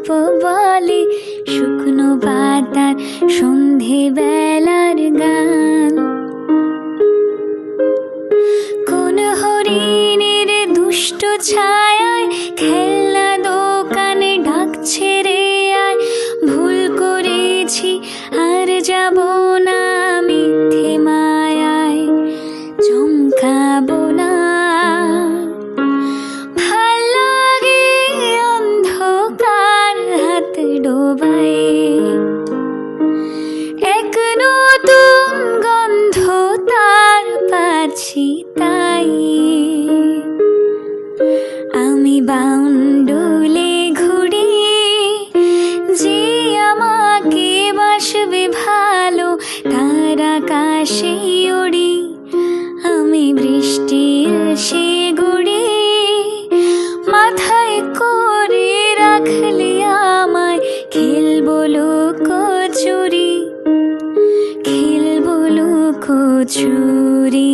গল্প বলে, শুকনো পাতার সন্ধে বেলার গান। কোন হরিণের দুষ্ট ছায়ায় খেলনা দোকানে ডাকছে রে আয়, ভুল করেছি আর যাব না মিথ্যে মায়ায়, চমকাবো না। ভাল লাগে অন্ধকার হাত ডোবায়, এক নতুন গন্ধ তার পাচ্ছি তাই। আমি বাউন্ডুলে ঘুরি, যে আমাকে বাসবে ভালো তার আকাশে উড়ি। আমি বৃষ্টির সে গুড়ি, মাথায় করে রাখলে আমায় খেলবো লুকোচুরি, খেলবো লুকোচুরি।